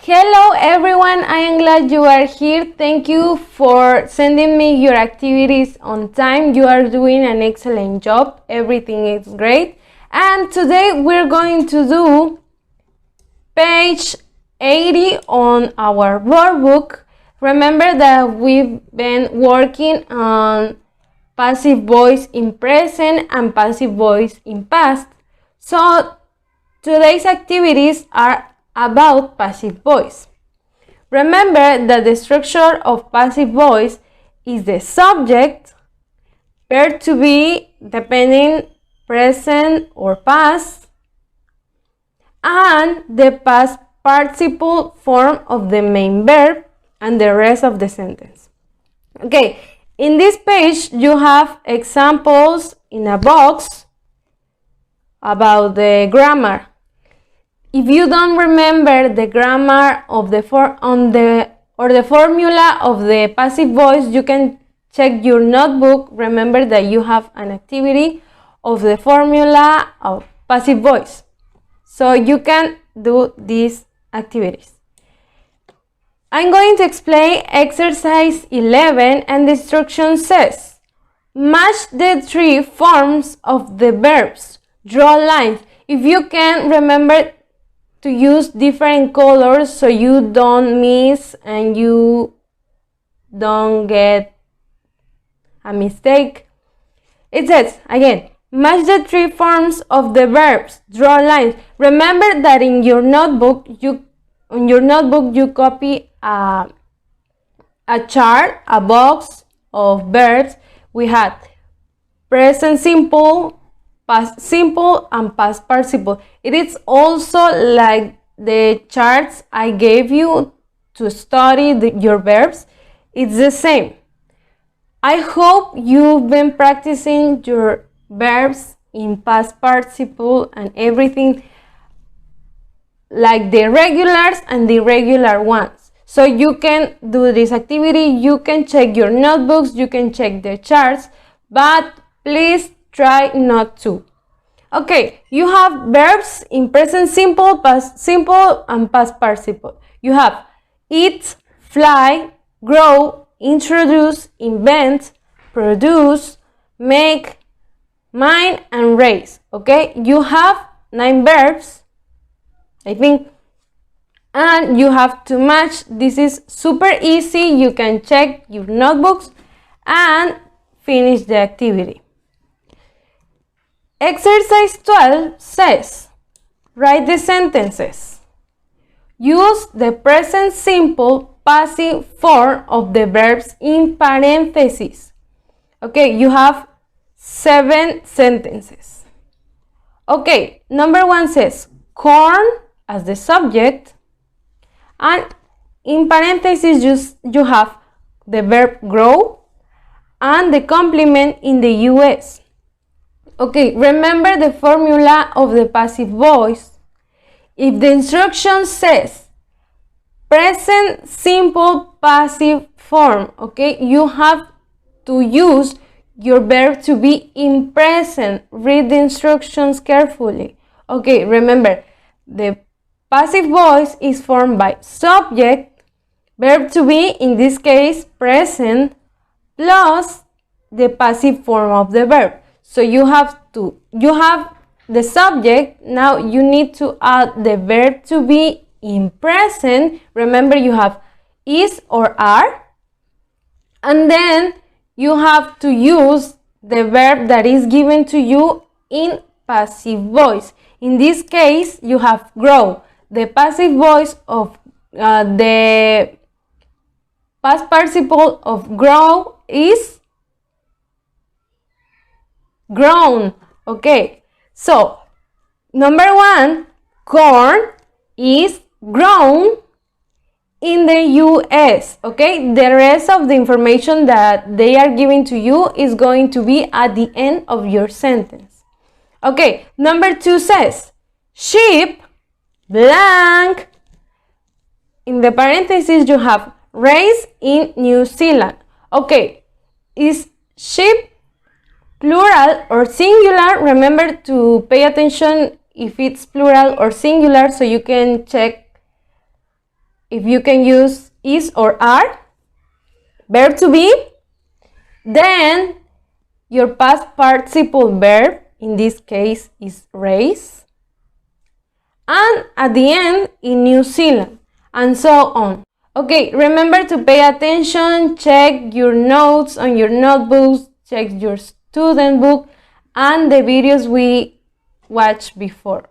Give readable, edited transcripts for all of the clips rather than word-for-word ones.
Hello everyone, I am glad you are here. Thank you for sending me your activities on time. You are doing an excellent job. Everything is great. And today we're going to do page 80 on our workbook. Remember that we've been working on passive voice in present and passive voice in past. So today's activities are about passive voice. Remember that the structure of passive voice is the subject, verb to be depending present or past, and the past participle form of the main verb and the rest of the sentence. Okay, in this page you have examples in a box about the grammar. If you don't remember the grammar of the formula of the passive voice, you can check your notebook. Remember that you have an activity of the formula of passive voice. So you can do these activities. I'm going to explain exercise 11, and the instruction says, match the three forms of the verbs. Draw lines. If you can, remember to use different colors so you don't miss and you don't get a mistake. It says, again, match the three forms of the verbs. Draw lines. Remember that in your notebook, you copy a chart, a box of verbs. We had present simple, past simple, and past participle. It is also like the charts I gave you to study your verbs. It's the same. I hope you've been practicing your verbs in past participle and everything, like the regulars and the irregular ones. So you can do this activity, you can check your notebooks, you can check the charts, but please try not to. Okay, you have verbs in present simple, past simple, and past participle. You have eat, fly, grow, introduce, invent, produce, make, mine, and raise. Okay, you have 9 verbs, I think, and you have to match. This is super easy. You can check your notebooks and finish the activity. Exercise 12 says, write the sentences. Use the present simple passive form of the verbs in parentheses. Okay, you have 7 sentences. Okay, number 1 says, corn as the subject, and in parentheses you have the verb grow and the complement in the US. Okay, remember the formula of the passive voice. If the instruction says present simple passive form, okay, you have to use your verb to be in present. Read the instructions carefully. Okay, remember, the passive voice is formed by subject, verb to be, in this case present, plus the passive form of the verb. So you have the subject, now you need to add the verb to be in present. Remember, you have is or are, and then you have to use the verb that is given to you in passive voice. In this case, you have grow. The passive voice of the past participle of grow is grown. Okay, so number 1, corn is grown in the US. Okay, the rest of the information that they are giving to you is going to be at the end of your sentence. Okay, number 2 says, sheep blank. In the parentheses you have raised in New Zealand. Okay, is sheep plural or singular? Remember to pay attention if it's plural or singular so you can check if you can use is or are. Verb to be. Then your past participle verb, in this case, is raise. And at the end, in New Zealand, and so on. Okay, remember to pay attention, check your notes on your notebooks, check your student book, and the videos we watched before.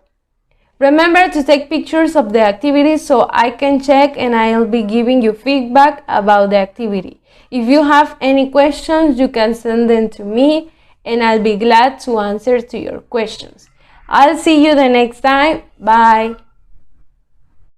Remember to take pictures of the activity so I can check and I'll be giving you feedback about the activity. If you have any questions, you can send them to me and I'll be glad to answer to your questions. I'll see you the next time. Bye.